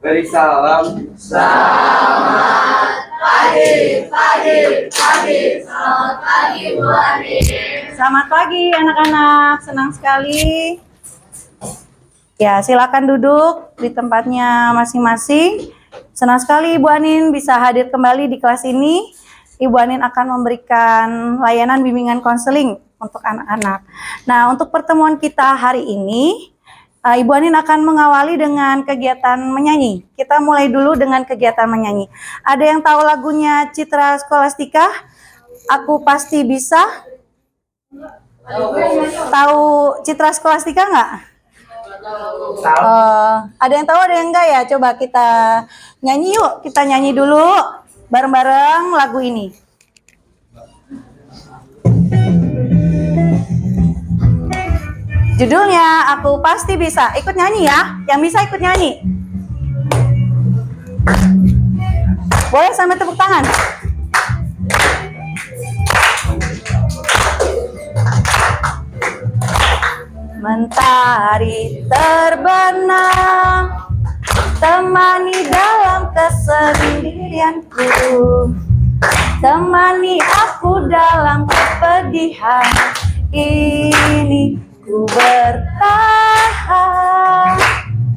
Beri salam. Selamat pagi. Selamat pagi, Bu Ani. Selamat pagi anak-anak, senang sekali. Ya, silakan duduk di tempatnya masing-masing. Senang sekali Ibu Anin bisa hadir kembali di kelas ini. Ibu Anin akan memberikan layanan bimbingan konseling untuk anak-anak. Nah, untuk pertemuan kita hari ini, Ibu Anin akan mengawali dengan kegiatan menyanyi. Kita mulai dulu dengan kegiatan menyanyi. Ada yang tahu lagunya Citra Scholastica? Aku pasti bisa. Tahu Citra Scholastica nggak? Ada yang tahu, ada yang enggak ya? Coba kita nyanyi yuk. Kita nyanyi dulu bareng-bareng lagu ini. Judulnya Aku Pasti Bisa. Ikut nyanyi ya. Yang bisa ikut nyanyi. Boleh sambil tepuk tangan. Mentari terbenam, temani dalam kesendirianku, temani aku dalam kepedihan ini. Ku bertahan.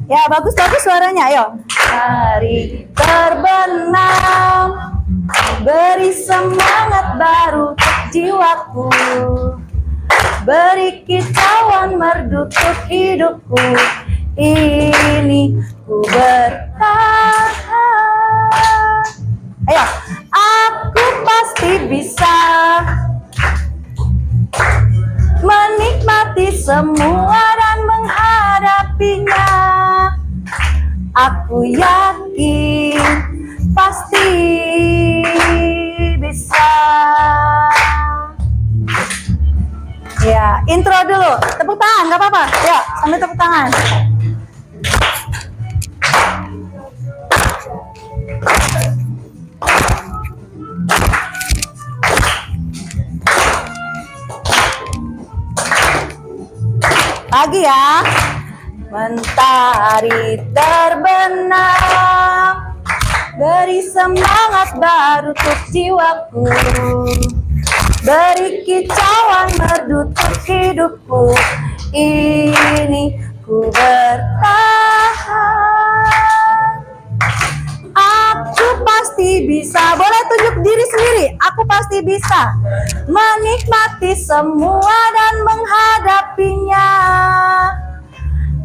Ya, bagus-bagus suaranya, ayo. Hari terbenam, beri semangat baru untuk jiwaku, beri kicauan merdu untuk hidupku ini. Ku bertahan. Ayo, aku pasti bisa menikmati semua dan menghadapinya. Aku yakin pasti bisa. Ya, intro dulu. Tepuk tangan, nggak apa-apa. Ya, sambil tepuk tangan. Lagi ya. Mentari terbenam, beri semangat baru untuk jiwaku, beri kicauan merdu untuk hidupku ini. Ku bertahan. Aku pasti bisa. Boleh tunjuk diri sendiri. Aku pasti bisa menikmati semua dan menghadapinya.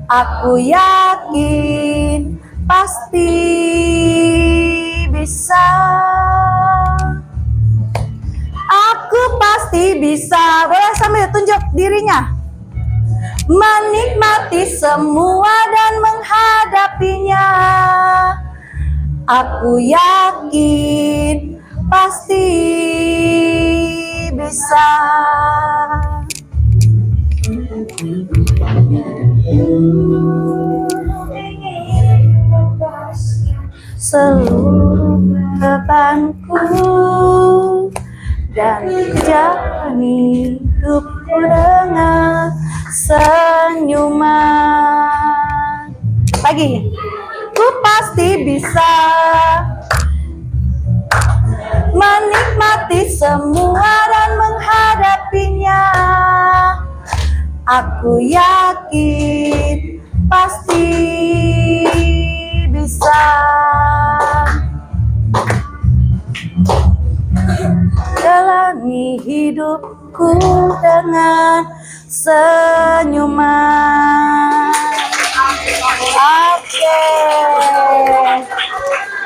Aku yakin pasti bisa. Aku pasti bisa. Boleh sambil tunjuk dirinya. Menikmati semua dan menghadapinya. Aku yakin pasti bisa. Seluruh bebanku dan jalani hidupku dengan senyuman. Lagi. Ku pasti bisa menikmati semua dan menghadapinya. Aku yakin pasti bisa. Jalani hidupku dengan senyuman.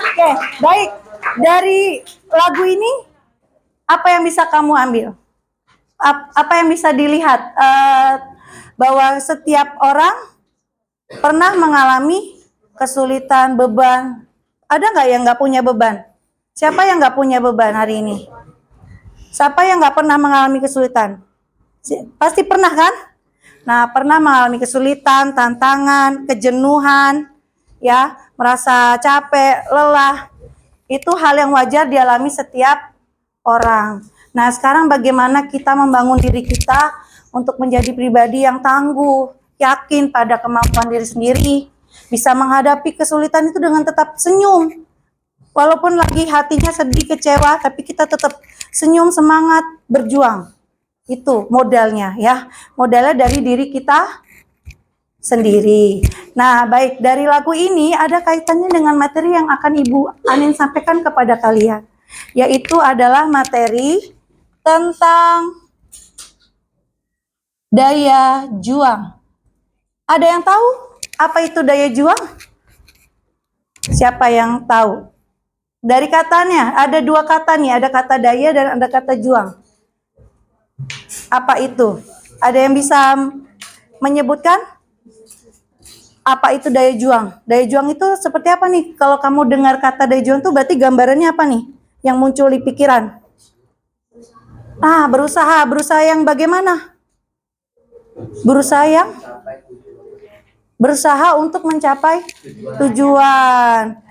Oke, baik. Dari lagu ini, apa yang bisa kamu ambil? Apa yang bisa dilihat? Bahwa setiap orang pernah mengalami kesulitan, beban. Ada nggak yang nggak punya beban? Siapa yang nggak punya beban hari ini? Siapa yang nggak pernah mengalami kesulitan? Pasti pernah kan? Nah, pernah mengalami kesulitan, tantangan, kejenuhan, ya, merasa capek, lelah. Itu hal yang wajar dialami setiap orang. Nah, sekarang bagaimana kita membangun diri kita untuk menjadi pribadi yang tangguh, yakin pada kemampuan diri sendiri, Bisa menghadapi kesulitan itu dengan tetap senyum. Walaupun lagi hatinya sedih, kecewa, tapi kita tetap senyum, semangat, berjuang. Itu modalnya ya. Modalnya dari diri kita sendiri. Nah, baik, dari lagu ini ada kaitannya dengan materi yang akan Ibu Anin sampaikan kepada kalian. Yaitu adalah materi tentang daya juang. Ada yang tahu apa itu daya juang? Siapa yang tahu? Dari katanya, ada dua kata nih, ada kata daya dan ada kata juang. Apa itu? Ada yang bisa menyebutkan? Apa itu daya juang? Daya juang itu seperti apa nih? Kalau kamu dengar kata daya juang itu berarti gambarannya apa nih? Yang muncul di pikiran? Berusaha. Berusaha yang bagaimana? Berusaha untuk mencapai tujuan.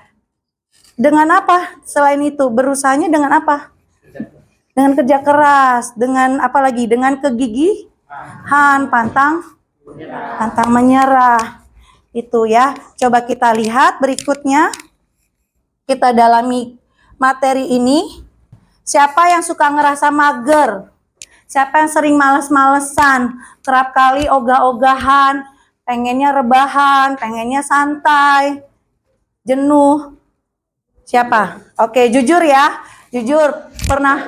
Dengan apa? Selain itu, berusahanya dengan apa? Dengan kerja keras, dengan apa lagi? Dengan kegigihan, pantang menyerah. Itu ya. Coba kita lihat berikutnya. Kita dalami materi ini. Siapa yang suka ngerasa mager? Siapa yang sering males-malesan? Kerap kali ogah-ogahan, pengennya rebahan, pengennya santai, jenuh. Siapa? Oke, jujur ya. Jujur, pernah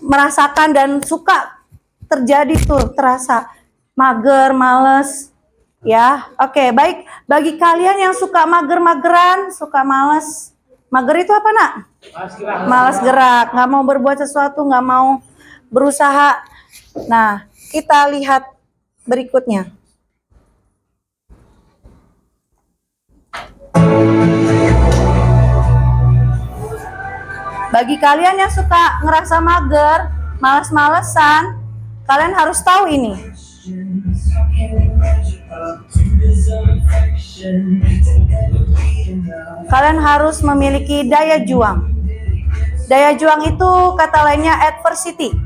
merasakan dan suka terjadi tuh, terasa mager, males. Ya, oke, baik. Bagi kalian yang suka mager-mageran, suka males. Mager itu apa, Nak? Malas gerak, nggak mau berbuat sesuatu, nggak mau berusaha. Nah, kita lihat berikutnya. Bagi kalian yang suka ngerasa mager, malas-malesan, kalian harus tahu ini. Kalian harus memiliki daya juang. Daya juang itu kata lainnya adversity.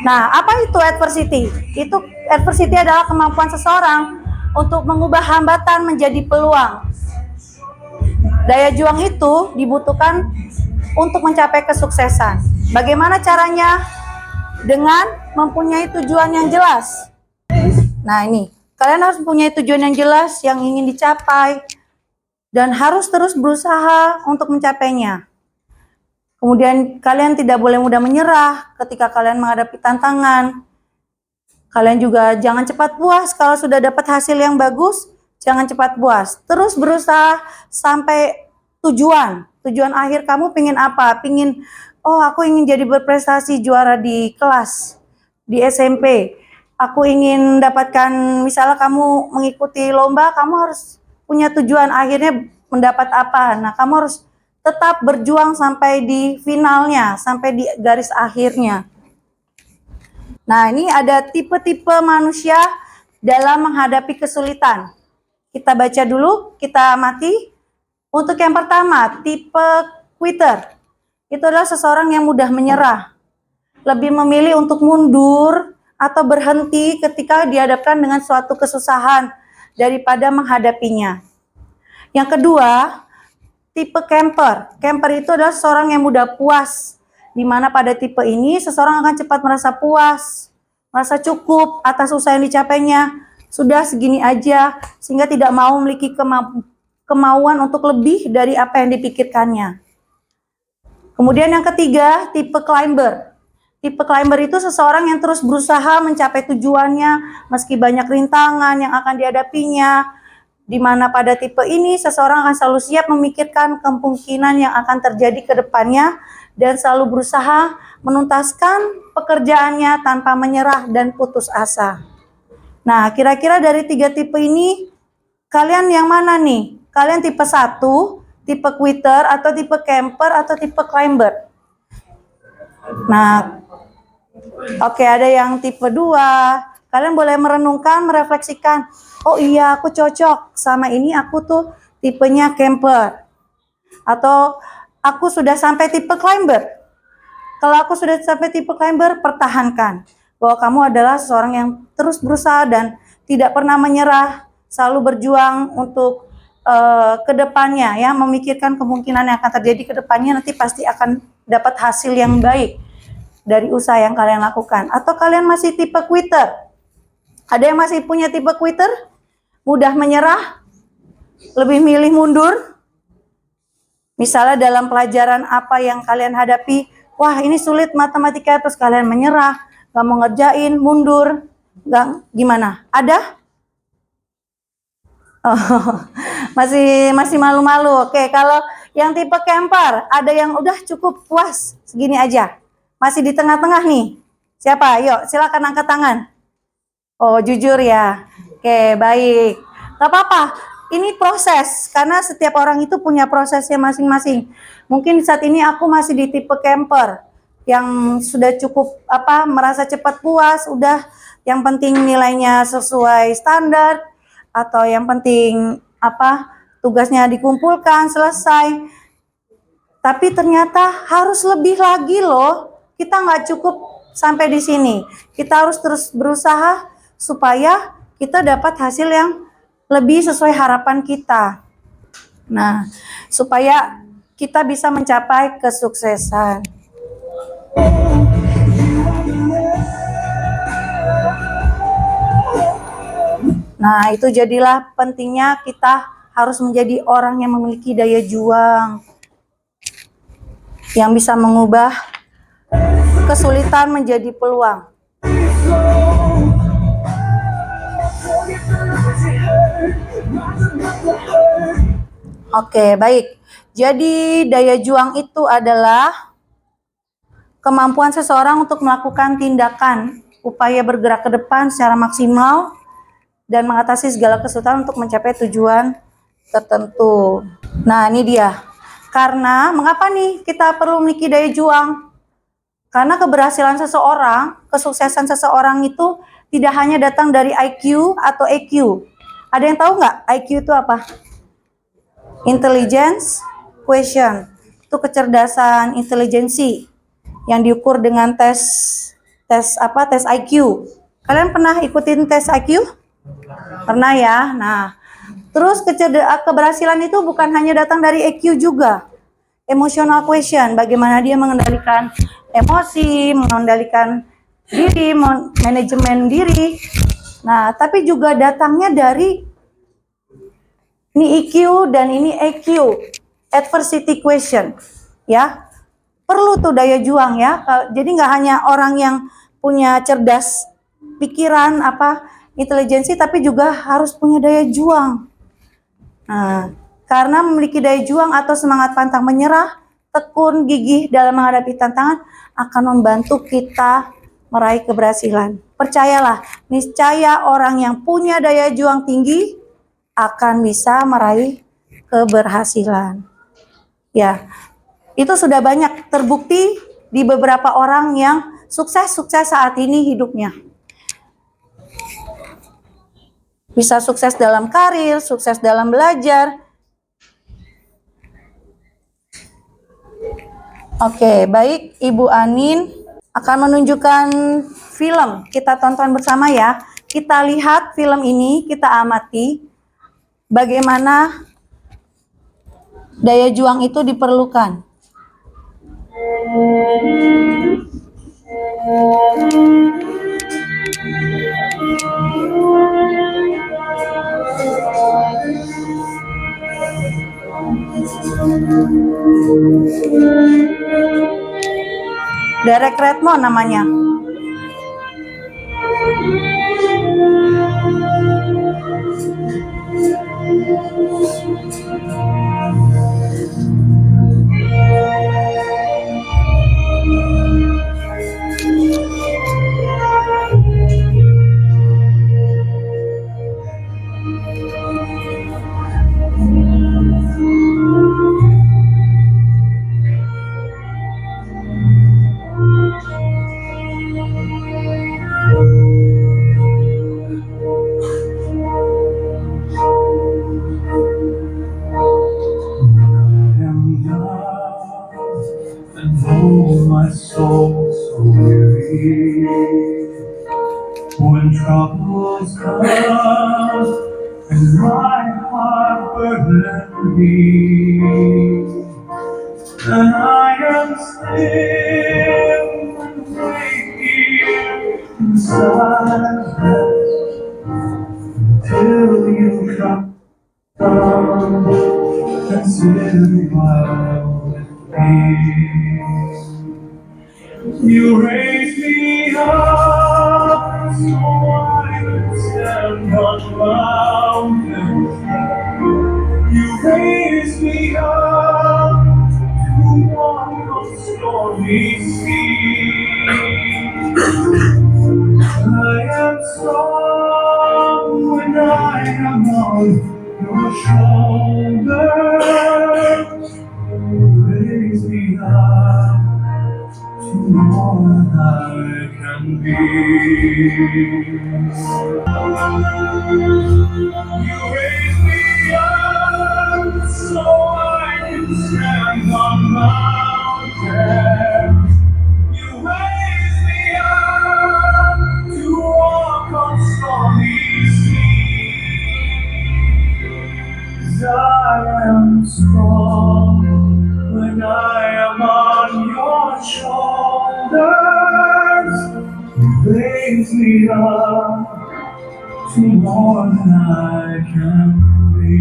Nah, apa itu adversity? Itu adversity adalah kemampuan seseorang untuk mengubah hambatan menjadi peluang. Daya juang itu dibutuhkan untuk mencapai kesuksesan. Bagaimana caranya? Dengan mempunyai tujuan yang jelas. Nah, ini, kalian harus mempunyai tujuan yang jelas yang ingin dicapai dan harus terus berusaha untuk mencapainya. Kemudian kalian tidak boleh mudah menyerah ketika kalian menghadapi tantangan. Kalian juga jangan cepat puas kalau sudah dapat hasil yang bagus, jangan cepat puas. Terus berusaha sampai tujuan. Tujuan akhir kamu pengen apa? Aku ingin jadi berprestasi juara di kelas, di SMP. Aku ingin dapatkan, misalnya kamu mengikuti lomba, kamu harus punya tujuan akhirnya mendapat apa. Nah, kamu harus tetap berjuang sampai di finalnya, sampai di garis akhirnya. Nah, ini ada tipe-tipe manusia dalam menghadapi kesulitan. Kita baca dulu, kita amati. Untuk yang pertama, tipe quitter. Itu adalah seseorang yang mudah menyerah. Lebih memilih untuk mundur atau berhenti ketika dihadapkan dengan suatu kesusahan daripada menghadapinya. Yang kedua, tipe camper. Camper itu adalah seseorang yang mudah puas. Di mana pada tipe ini seseorang akan cepat merasa puas, merasa cukup atas usaha yang dicapainya. Sudah segini aja, sehingga tidak mau memiliki kemauan untuk lebih dari apa yang dipikirkannya. Kemudian yang ketiga, tipe climber. Tipe climber itu seseorang yang terus berusaha mencapai tujuannya meski banyak rintangan yang akan dihadapinya. Di mana pada tipe ini seseorang akan selalu siap memikirkan kemungkinan yang akan terjadi ke depannya dan selalu berusaha menuntaskan pekerjaannya tanpa menyerah dan putus asa. Nah, kira-kira dari tiga tipe ini kalian yang mana nih? Kalian tipe 1, tipe quitter, atau tipe camper, atau tipe climber? Nah, oke, ada yang tipe 2. Kalian boleh merenungkan, merefleksikan. Oh iya, aku cocok sama ini, aku tuh tipenya camper. Atau aku sudah sampai tipe climber. Kalau aku sudah sampai tipe climber, pertahankan bahwa kamu adalah seseorang yang terus berusaha dan tidak pernah menyerah, selalu berjuang untuk ke depannya ya, memikirkan kemungkinan yang akan terjadi ke depannya, nanti pasti akan dapat hasil yang baik dari usaha yang kalian lakukan. Atau kalian masih tipe quitter? Ada yang masih punya tipe quitter? Mudah menyerah? Lebih milih mundur? Misalnya dalam pelajaran apa yang kalian hadapi, wah ini sulit matematika, terus kalian menyerah, gak mau ngerjain, mundur, gak, gimana? Ada? Oh, masih malu-malu. Oke, kalau yang tipe camper, ada yang udah cukup puas segini aja. Masih di tengah-tengah nih. Siapa? Yuk, silakan angkat tangan. Oh, jujur ya. Oke, baik. Gak apa-apa. Ini proses, karena setiap orang itu punya prosesnya masing-masing. Mungkin saat ini aku masih di tipe camper yang sudah cukup merasa cepat puas, udah yang penting nilainya sesuai standar, atau yang penting tugasnya dikumpulkan selesai. Tapi ternyata harus lebih lagi loh. Kita nggak cukup sampai di sini. Kita harus terus berusaha supaya kita dapat hasil yang lebih sesuai harapan kita. Nah, supaya kita bisa mencapai kesuksesan. Nah, itu jadilah pentingnya kita harus menjadi orang yang memiliki daya juang, yang bisa mengubah kesulitan menjadi peluang. Oke, baik. Jadi daya juang itu adalah kemampuan seseorang untuk melakukan tindakan, upaya bergerak ke depan secara maksimal, dan mengatasi segala kesulitan untuk mencapai tujuan tertentu. Nah, ini dia. Karena, mengapa nih kita perlu memiliki daya juang? Karena keberhasilan seseorang, kesuksesan seseorang itu tidak hanya datang dari IQ atau EQ. Ada yang tahu nggak IQ itu apa? Intelligence Quotient. Itu kecerdasan intelijensi yang diukur dengan tes IQ. Kalian pernah ikutin tes IQ? Pernah ya. Nah, terus keberhasilan itu bukan hanya datang dari EQ juga. Emotional quotient, bagaimana dia mengendalikan emosi, mengendalikan diri, manajemen diri. Nah, tapi juga datangnya dari ini EQ dan ini EQ, adversity quotient, ya. Perlu tuh daya juang ya. Jadi nggak hanya orang yang punya cerdas pikiran intelijensi, tapi juga harus punya daya juang. Nah, karena memiliki daya juang atau semangat pantang menyerah, tekun, gigih dalam menghadapi tantangan akan membantu kita meraih keberhasilan. Percayalah, niscaya orang yang punya daya juang tinggi akan bisa meraih keberhasilan. Ya, itu sudah banyak terbukti di beberapa orang yang sukses saat ini hidupnya. Bisa sukses dalam karir, sukses dalam belajar. Oke, baik, Ibu Anin akan menunjukkan film. Kita tonton bersama ya. Kita lihat film ini, kita amati bagaimana daya juang itu diperlukan. Derek Redmond namanya. When troubles come and my heart burdens me, and I am still and wait here in silence till you come and sit a while with me. You raise me up so I can stand on mountains. You raise me up to walk on stormy seas. I am strong when I am on your shoulders. Raise me up to more than I can be. You raise me up so I can stand on mountains. You raise me up to walk on stormy seas. I am strong when I am on your shoulders. You raise me up to more than I can be.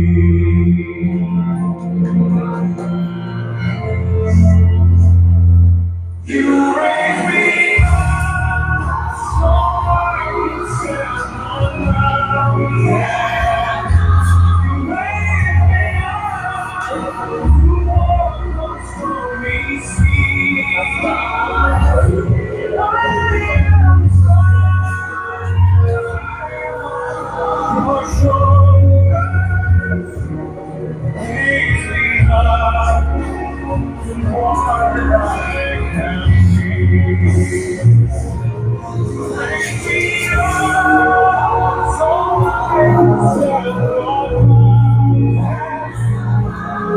You raise me up so I can stand on mountains. You raise me up to walk on stormy seas. I am strong. Your shoulders raise me up to more than I can be. Raise me up so I can stand on mountains.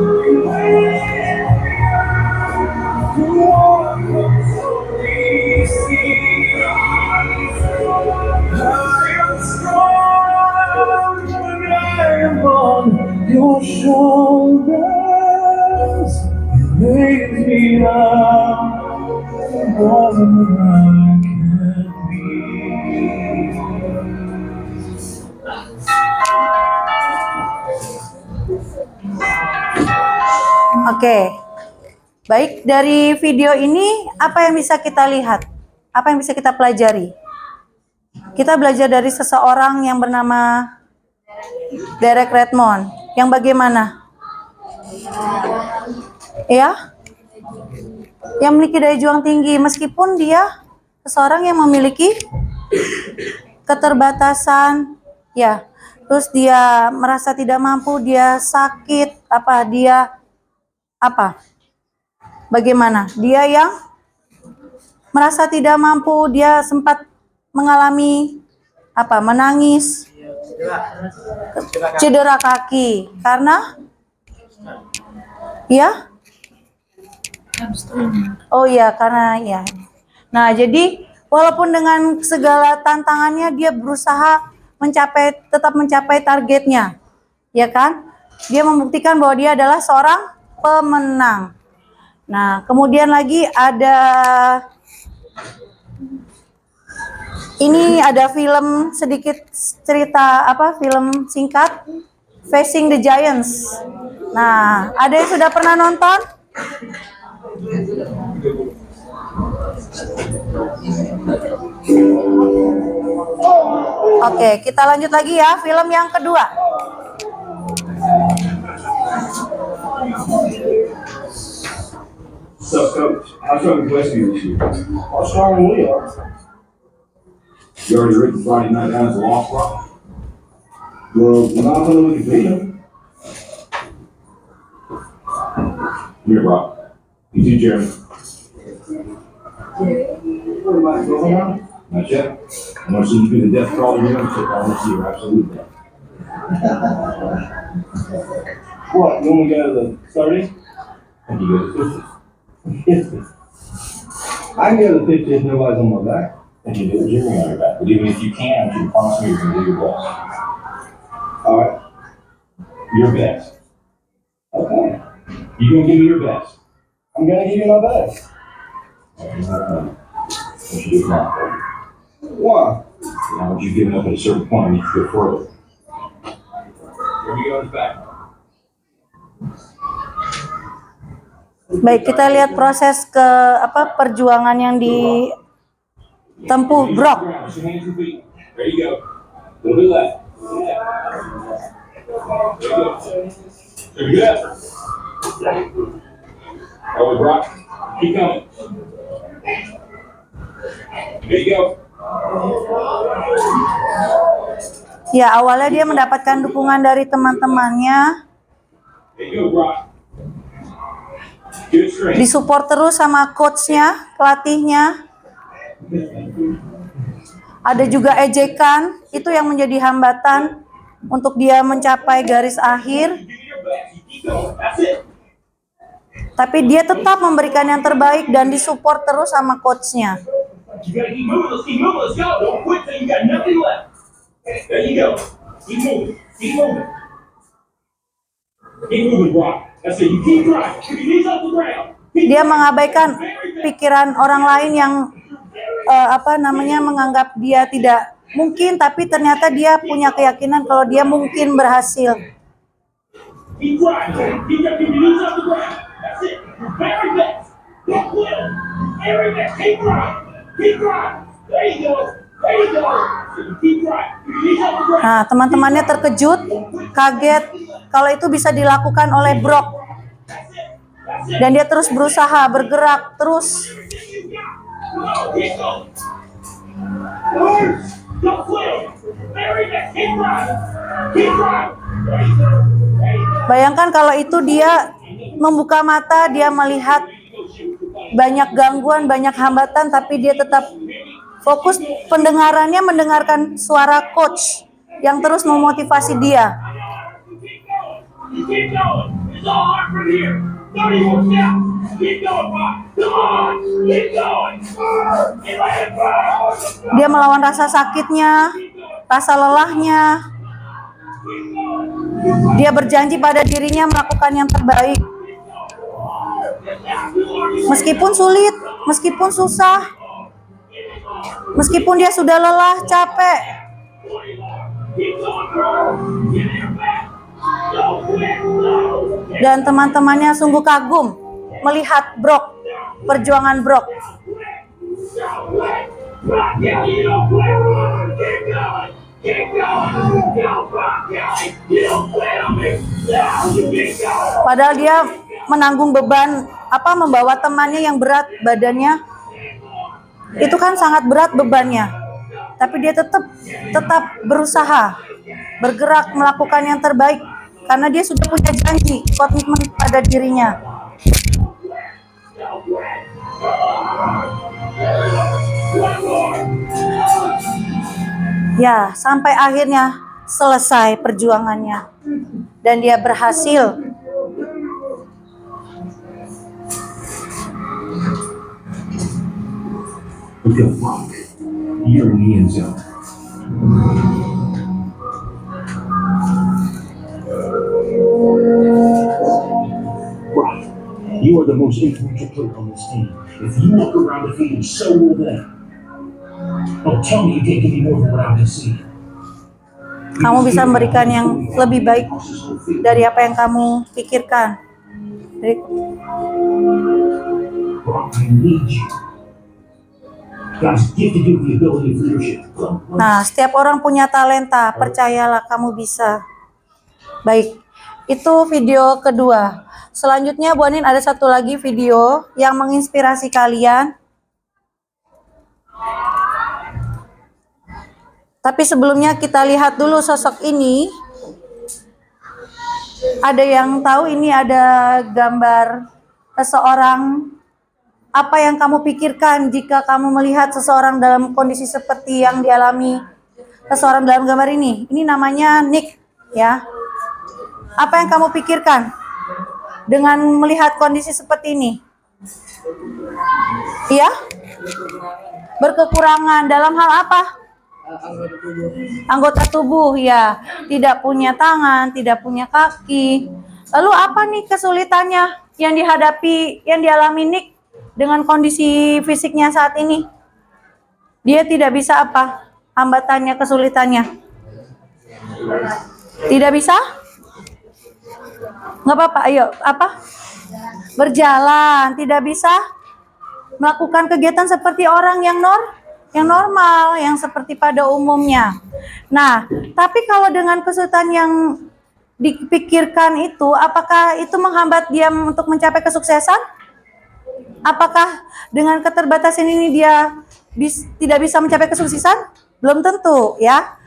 You raise me up to walk on stormy seas. I am strong when I am on your shoulders. You raise me up more than I can Oke. Baik, dari video ini apa yang bisa kita lihat? Apa yang bisa kita pelajari? Kita belajar dari seseorang yang bernama Derek Redmond. Yang bagaimana? Ya? Yang memiliki daya juang tinggi meskipun dia seseorang yang memiliki keterbatasan, ya. Terus dia merasa tidak mampu, dia sakit, bagaimana? Dia yang merasa tidak mampu, dia sempat mengalami menangis, cedera kaki karena karena. Nah, jadi walaupun dengan segala tantangannya dia berusaha tetap mencapai targetnya, ya kan? Dia membuktikan bahwa dia adalah seorang pemenang. Nah, kemudian lagi ada film sedikit cerita film singkat Facing the Giants. Nah, ada yang sudah pernah nonton? Oke, kita lanjut lagi ya, film yang kedua. So, Coach, how strong is Westview this year? How strong are we? You already written Friday night down as a loss, Rock? Well, we're not going to look at them. Here, Rock. You too, Jeremy. Not yet. I want to see you do the death crawl to him. I want to see you, absolutely. What? You want me to go to the 30? I think you go to the 50. I can go to the 50 if nobody's on my back. And you did your matter back. But even if you can't, you promise me you're gonna do your best. All right. Your best. Okay. You gonna give me your best? I'm gonna give you my best. What you do now? Why? Now, once you've given up at a certain point, you need to go further. Here we go, it's back. Baik, kita lihat proses ke perjuangan yang ditempuh Brock. There you go. A little bit left. There you go. There you go. Oh, Brock, keep going. There you go. Ya, awalnya dia mendapatkan dukungan dari teman-temannya, There you go, Brock. Give it straight. disupport terus sama coachnya, pelatihnya. Ada juga ejekan, itu yang menjadi hambatan untuk dia mencapai garis akhir. Give me your best. You keep going. That's it. Tapi dia tetap memberikan yang terbaik dan disupport terus sama coachnya. You gotta keep moving. Let's keep moving. Let's go. Don't quit till you got nothing left. There you go. Keep moving. Keep moving. Keep moving, Brock. That's it. You keep driving. Keep your knees off the ground. Dia mengabaikan pikiran orang lain yang menganggap dia tidak mungkin, tapi ternyata dia punya keyakinan kalau dia mungkin berhasil. Keep driving. Keep your knees off the ground. That's it. Your very best. Don't quit. Very best. Keep driving. Keep driving. There you go. There you go. Keep driving. Keep your knees off the ground. Nah, teman-temannya terkejut, kaget kalau itu bisa dilakukan oleh Brock. Dan dia terus berusaha, bergerak terus. Come on, keep going. Don't quit. Very best. Keep driving. Keep driving. There you go. There you go. Bayangkan kalau itu dia membuka mata, dia melihat banyak gangguan, banyak hambatan, tapi dia tetap fokus pendengarannya, mendengarkan suara coach yang terus memotivasi dia. Keep going. It's all hard from here. 30 more steps. Keep going, Brock. Come on. Keep going. Keep it, Brock. Dia melawan rasa sakitnya, rasa lelahnya. Dia berjanji pada dirinya melakukan yang terbaik. Meskipun sulit, meskipun susah, meskipun dia sudah lelah, capek. Keep going, bro. Give it your best. Don't quit. No. Dan teman-temannya sungguh kagum melihat Brock, perjuangan Brock. Don't quit. Brock, yeah, you don't quit. Keep going. Keep going. Go, Brock, yeah. You don't quit on me. No, you keep going. Padahal dia menanggung beban, membawa temannya yang berat badannya. Itu kan sangat berat bebannya. Tapi dia tetap berusaha, bergerak melakukan yang terbaik karena dia sudah punya janji, komitmen pada dirinya. Ya, sampai akhirnya selesai perjuangannya dan dia berhasil. Look at Brock. You're in the end zone. Brock, you are the most influential player on this team. If you look around the field, so will they. Don't tell me you can't give me more than what I can see. Kamu bisa memberikan yang lebih baik dari apa yang kamu pikirkan. Brock, I need you. God's gifted you with the ability of leadership. Nah, setiap orang punya talenta, percayalah kamu bisa. Baik, itu video kedua. Selanjutnya Bu Anin ada satu lagi video yang menginspirasi kalian. Tapi sebelumnya kita lihat dulu sosok ini. Ada yang tahu ini ada gambar seseorang. Apa yang kamu pikirkan jika kamu melihat seseorang dalam kondisi seperti yang dialami seseorang dalam gambar ini? Ini namanya Nick, ya. Apa yang kamu pikirkan dengan melihat kondisi seperti ini? Iya? Berkekurangan dalam hal apa? Anggota tubuh, ya. Tidak punya tangan, tidak punya kaki. Lalu apa nih kesulitannya yang dihadapi, yang dialami Nick dengan kondisi fisiknya saat ini? Dia tidak bisa apa? Hambatannya, kesulitannya? Tidak bisa? Nggak apa-apa, ayo. Apa? Berjalan, tidak bisa melakukan kegiatan seperti orang yang normal, yang seperti pada umumnya. Nah, tapi kalau dengan kesulitan yang dipikirkan itu, apakah itu menghambat dia untuk mencapai kesuksesan? Apakah dengan keterbatasan ini dia tidak bisa mencapai kesuksesan? Belum tentu, ya.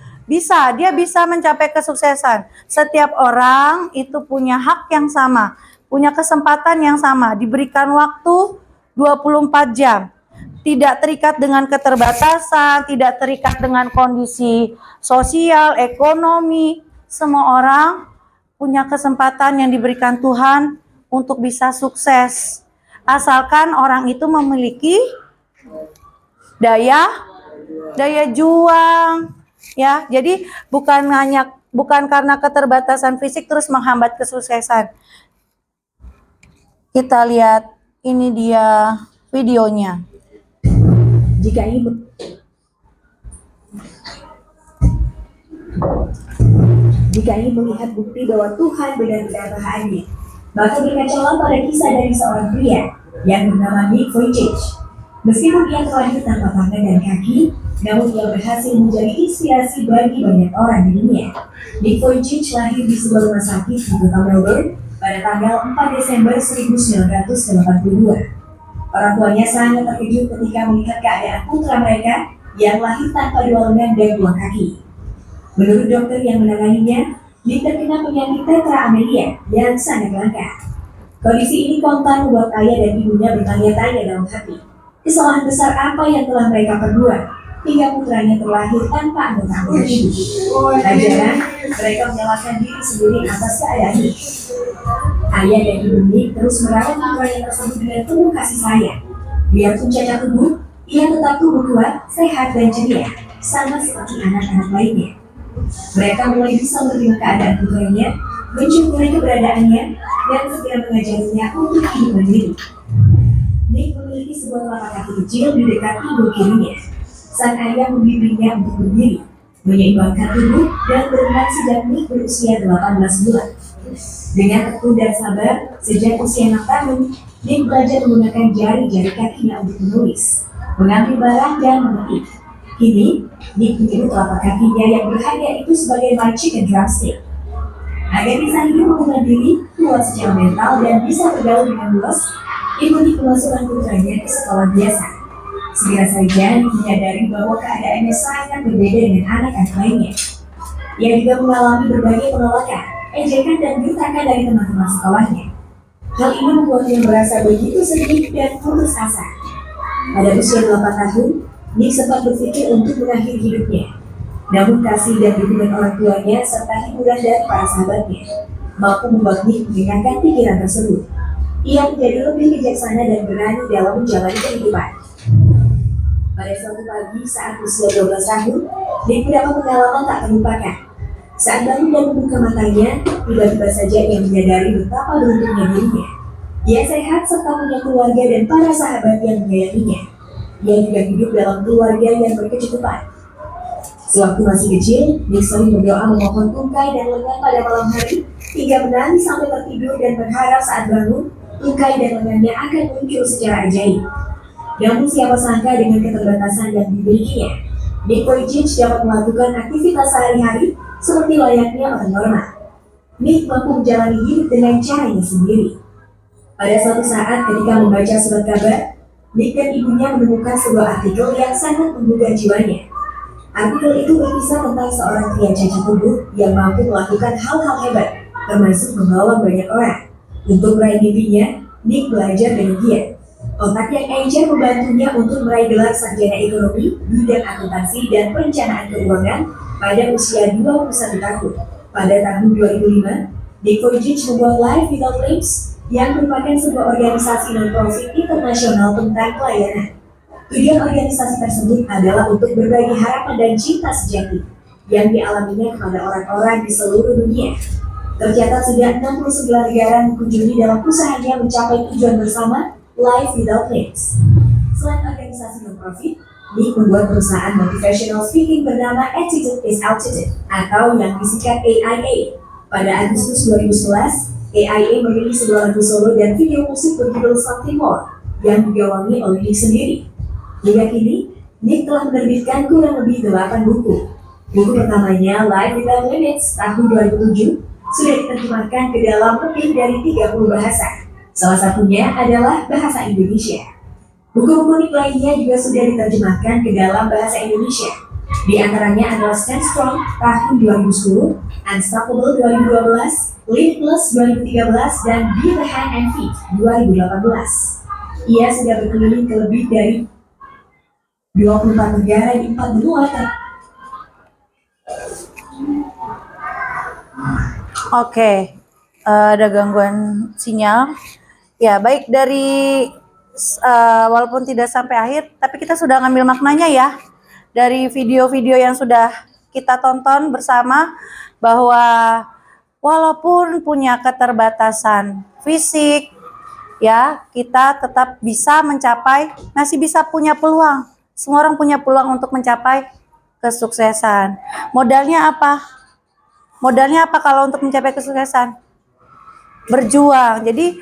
Dia bisa mencapai kesuksesan. Setiap orang itu punya hak yang sama, punya kesempatan yang sama, diberikan waktu 24 jam. Tidak terikat dengan keterbatasan, tidak terikat dengan kondisi sosial, ekonomi. Semua orang punya kesempatan yang diberikan Tuhan untuk bisa sukses. Asalkan orang itu memiliki daya juang, ya. Jadi bukan karena keterbatasan fisik terus menghambat kesuksesan. Kita lihat, ini dia videonya. Jika ingin melihat bukti bahwa Tuhan benar-benar bahagia, maka berkacalah pada kisah dari seorang pria yang bernama Nick Vujicic. Meskipun ia terlahir tanpa tangan dan kaki, namun ia berhasil menjadi inspirasi bagi banyak orang di dunia. Nick Vujicic lahir di sebuah rumah sakit di kota Melbourne pada tanggal 4 Desember 1982. Orang tuanya sangat terkejut ketika melihat keadaan putra mereka yang lahir tanpa dua lengan dan dua kaki. Menurut dokter yang menanganinya, Nick terkena penyakit tetra amelia yang sangat langka. Kondisi ini kontan membuat ayah dan ibunya bertanya-tanya dalam hati, kesalahan besar apa yang telah mereka perbuat hingga putranya terlahir tanpa anggota tubuh. Tak jarang mereka menyalahkan diri sendiri atas keadaan ini. Ayah dan ibu Nick terus merawat putranya tersebut dengan penuh kasih sayang. Biarpun cacat tubuh, ia tetap tumbuh kuat, sehat dan ceria, sama seperti anak-anak lainnya. Mereka mulai bisa menerima keadaan putranya, mensyukuri keberadaannya, dan segera mengajarinya untuk hidup mandiri. Nick memiliki sebuah telapak kaki kecil di dekat ibu kirinya. Sang ayah membimbingnya untuk berdiri, menyeimbangkan tubuh, dan berenang sejak Nick berusia 18 bulan. Dengan tekun dan sabar, sejak usia 6 tahun, Nick belajar menggunakan jari-jari kakinya untuk menulis, mengambil barang, dan mengetik. Kini, Nick menyebut telapak kakinya yang berharga itu sebagai my chicken drumstick. Agar bisa hidup mengenal diri, kuat secara mental, dan bisa bergaul dengan luas, ibu Nick memasukkan putranya ke sekolah biasa. Segera saja Nick menyadari bahwa keadaannya sangat berbeda dengan anak-anak lainnya. Ia juga mengalami berbagai penolakan, ejekan, dan gertakan dari teman-teman sekolahnya. Hal ini membuatnya merasa begitu sedih dan putus asa. Pada usia 8 tahun, Nick sempat berpikir untuk mengakhiri hidupnya. Namun kasih dan dukungan orang tuanya serta hiburan dari para sahabatnya mampu membuat Nick mengingatkan pikiran tersebut. Ia menjadi lebih bijaksana dan berani dalam menjalani kehidupan. Pada suatu pagi saat usia 12 tahun, Nick mendapat pengalaman tak terlupakan. Saat bangun dan membuka matanya, tiba-tiba saja ia menyadari betapa beruntungnya dirinya. Ia sehat serta punya keluarga dan para sahabat yang menyayanginya. Ia juga hidup dalam keluarga yang berkecukupan. Sewaktu masih kecil, Nick sering berdoa memohon tungkai dan lengan pada malam hari, hingga menangis sampai tertidur dan berharap saat bangun, tungkai dan lengannya akan muncul secara ajaib. Namun siapa sangka dengan keterbatasan yang dimilikinya, Nick Vujicic dapat melakukan aktivitas sehari-hari seperti layaknya orang normal. Nick mampu menjalani hidup dengan caranya sendiri. Pada suatu saat ketika membaca surat kabar, Nick dan ibunya menemukan sebuah artikel yang sangat menggugah jiwanya. Artikel itu berkisah tentang seorang pria cacat tubuh yang mampu melakukan hal-hal hebat, termasuk membawa banyak orang. Untuk meraih mimpinya, Nick belajar dengan giat. Otak yang encer membantunya untuk meraih gelar sarjana ekonomi, bidang akuntansi, dan perencanaan keuangan pada usia 21 tahun. Pada tahun 2005, Nick Vujicic membuat Life Without Limits yang merupakan sebuah organisasi non-profit internasional tentang pelayanan. Tujuan organisasi tersebut adalah untuk berbagi harapan dan cinta sejati yang dialaminya kepada orang-orang di seluruh dunia. Tercatat sudah 69 negara mengunjungi dalam usahanya mencapai tujuan bersama Life Without Limits. Selain organisasi non-profit, Nick membuat perusahaan motivational speaking bernama Attitude is Altitude atau yang disingkat AIA. Pada Agustus 2011, AIA merilis sebuah lagu solo dan video musik berjudul Something More yang digawangi oleh Nick sendiri. Hingga kini, Nick telah menerbitkan kurang lebih 8 buku. Buku pertamanya, Life Without Limits, tahun 2007, sudah diterjemahkan ke dalam lebih dari 30 bahasa. Salah satunya adalah bahasa Indonesia. Buku-buku Nick lainnya juga sudah diterjemahkan ke dalam bahasa Indonesia. Di antaranya adalah Stand Strong tahun 2010, Unstoppable 2012, Limitless 2013, dan Be the Hand and Feet 2018. Ia sudah berkeliling ke lebih dari 24 negara di 4 benua. Oke, ada gangguan sinyal. Ya, baik dari walaupun tidak sampai akhir, tapi kita sudah ngambil maknanya ya dari video-video yang sudah kita tonton bersama, bahwa walaupun punya keterbatasan fisik, ya kita tetap bisa mencapai, masih bisa punya peluang. Semua orang punya peluang untuk mencapai kesuksesan. Modalnya apa? Modalnya apa kalau untuk mencapai kesuksesan? Berjuang. Jadi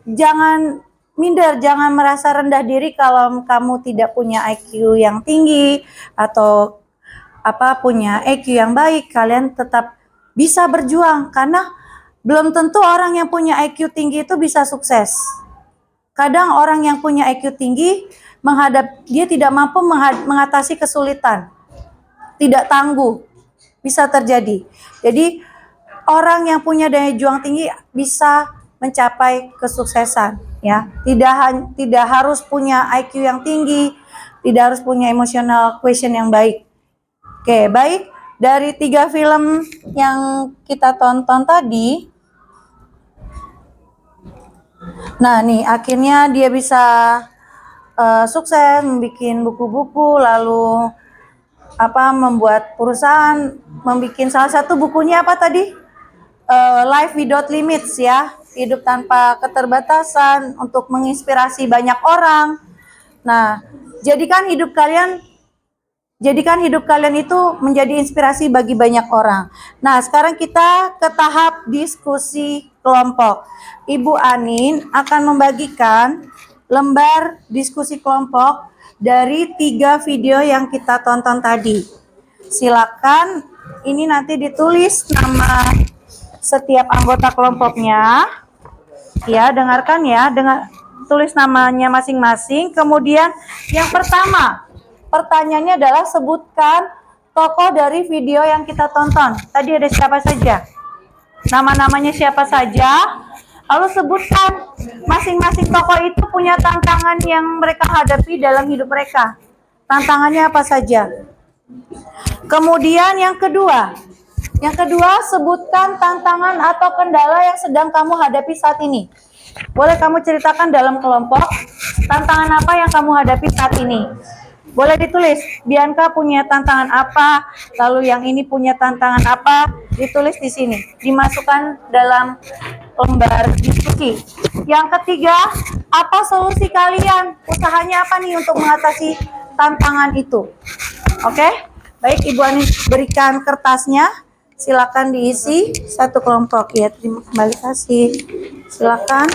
jangan minder, jangan merasa rendah diri kalau kamu tidak punya IQ yang tinggi atau punya IQ yang baik. Kalian tetap bisa berjuang karena belum tentu orang yang punya IQ tinggi itu bisa sukses. Kadang orang yang punya IQ tinggi dia tidak mampu mengatasi kesulitan, tidak tangguh, bisa terjadi. Jadi orang yang punya daya juang tinggi bisa mencapai kesuksesan, ya. Tidak harus punya IQ yang tinggi, tidak harus punya emotional quotient yang baik. Oke, baik. Dari 3 film yang kita tonton tadi, nah nih akhirnya dia bisa sukses, membuat buku-buku, lalu membuat perusahaan, membuat salah satu bukunya apa tadi? Life Without Limits, ya, hidup tanpa keterbatasan, untuk menginspirasi banyak orang. Nah, jadikan hidup kalian itu menjadi inspirasi bagi banyak orang. Nah, sekarang kita ke tahap diskusi kelompok. Ibu Anin akan membagikan lembar diskusi kelompok dari 3 video yang kita tonton tadi. Silakan, ini nanti ditulis nama setiap anggota kelompoknya. Ya, dengarkan ya, tulis namanya masing-masing. Kemudian yang pertama, pertanyaannya adalah sebutkan tokoh dari video yang kita tonton. Tadi ada siapa saja? Nama-namanya siapa saja? Lalu sebutkan masing-masing tokoh itu punya tantangan yang mereka hadapi dalam hidup mereka. Tantangannya apa saja? Kemudian yang kedua, sebutkan tantangan atau kendala yang sedang kamu hadapi saat ini. Boleh kamu ceritakan dalam kelompok, tantangan apa yang kamu hadapi saat ini? Boleh ditulis, Bianca punya tantangan apa, lalu yang ini punya tantangan apa, ditulis di sini, dimasukkan dalam lembar diskusi. Yang ketiga, apa solusi kalian? Usahanya apa nih untuk mengatasi tantangan itu? Oke, baik, Ibu Ani berikan kertasnya, silakan diisi satu kelompok. Ya, terima kasih. Silakan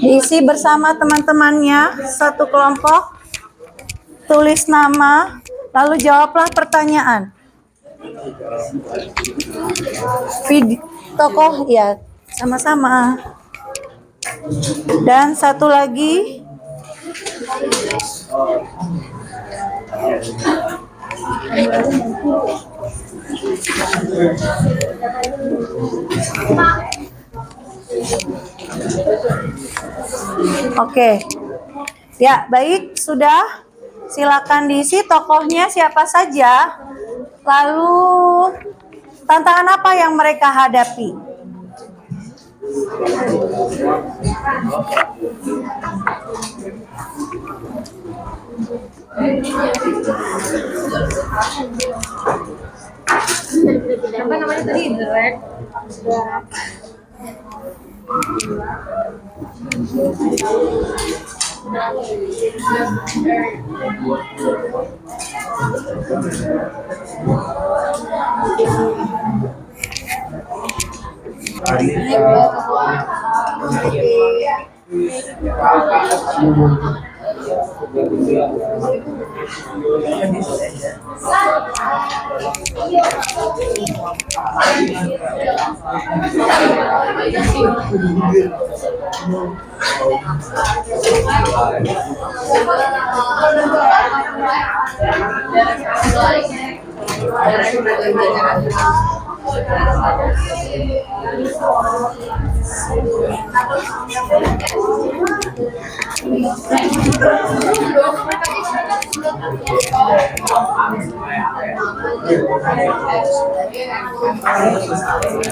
diisi bersama teman-temannya satu kelompok. Tulis nama, lalu jawablah pertanyaan. Tokoh, ya, sama-sama. Dan satu lagi, oke. Ya, baik, sudah. Silakan diisi tokohnya siapa saja, lalu tantangan apa yang mereka hadapi. Apa namanya tadi? Direct.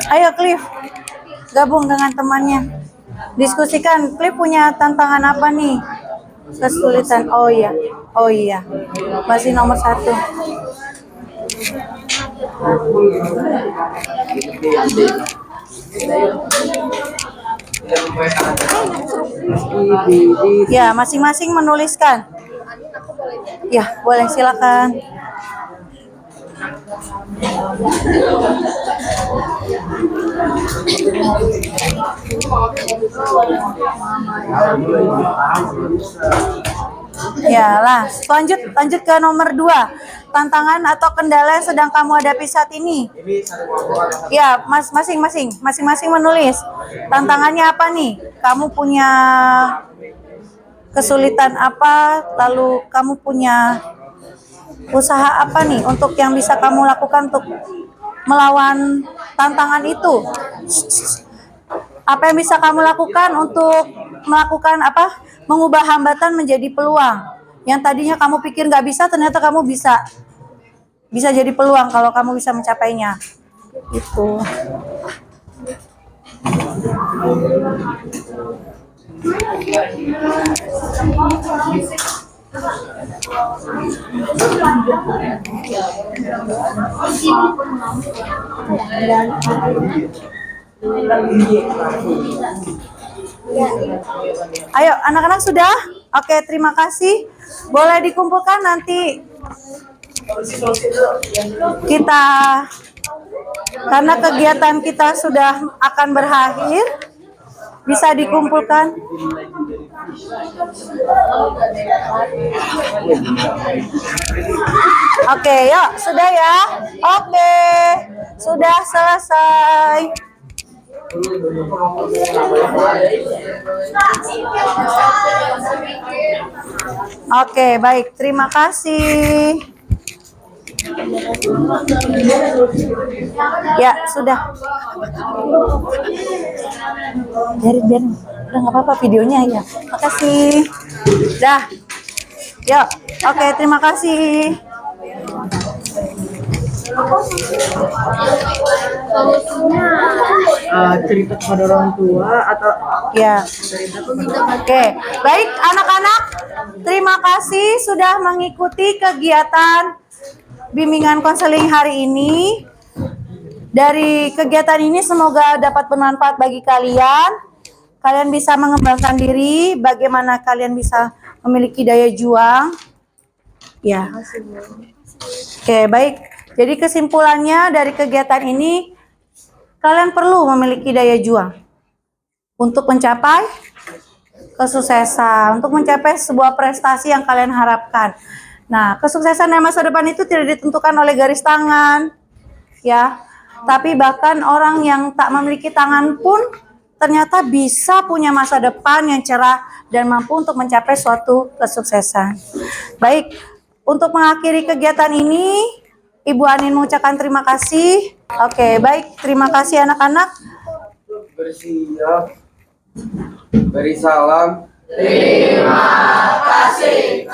Ayo Cliff, gabung dengan temannya. Diskusikan, Cliff punya tantangan apa nih? Kesulitan, oh iya, masih nomor 1. Ya, masing-masing menuliskan. Ya, boleh silakan. Ya lah, lanjut ke nomor 2. Tantangan atau kendala yang sedang kamu hadapi saat ini. Ya, masing-masing menulis. Tantangannya apa nih? Kamu punya kesulitan apa? Lalu kamu punya usaha apa nih untuk yang bisa kamu lakukan untuk melawan tantangan itu? Apa yang bisa kamu lakukan untuk melakukan apa? Mengubah hambatan menjadi peluang. Yang tadinya kamu pikir nggak bisa, ternyata kamu bisa. Bisa jadi peluang kalau kamu bisa mencapainya. Itu. Ayo, anak-anak sudah? Oke, terima kasih. Boleh dikumpulkan nanti kita, karena kegiatan kita sudah akan berakhir, bisa dikumpulkan. Oke, yuk, sudah ya? Oke, sudah selesai. Oke, baik. Terima kasih. Ya, sudah. Biarin. Udah nggak apa-apa videonya ya. Makasih. Dah. Yuk. Oke, terima kasih. Cerita kepada orang tua atau Ya. Oke, baik anak-anak. Terima kasih sudah mengikuti kegiatan bimbingan konseling hari ini. Dari kegiatan ini semoga dapat bermanfaat bagi kalian. Kalian bisa mengembangkan diri, bagaimana kalian bisa memiliki daya juang. Ya. Oke, baik. Jadi kesimpulannya dari kegiatan ini, kalian perlu memiliki daya juang untuk mencapai kesuksesan, untuk mencapai sebuah prestasi yang kalian harapkan. Nah, kesuksesan dalam masa depan itu tidak ditentukan oleh garis tangan, ya. Tapi bahkan orang yang tak memiliki tangan pun ternyata bisa punya masa depan yang cerah dan mampu untuk mencapai suatu kesuksesan. Baik, untuk mengakhiri kegiatan ini, Ibu Anin mengucapkan terima kasih. Oke, baik. Terima kasih anak-anak. Bersiap. Beri salam. Terima kasih.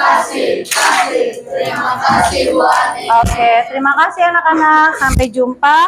Terima kasih Bu Ani. Oke, terima kasih anak-anak. Sampai jumpa.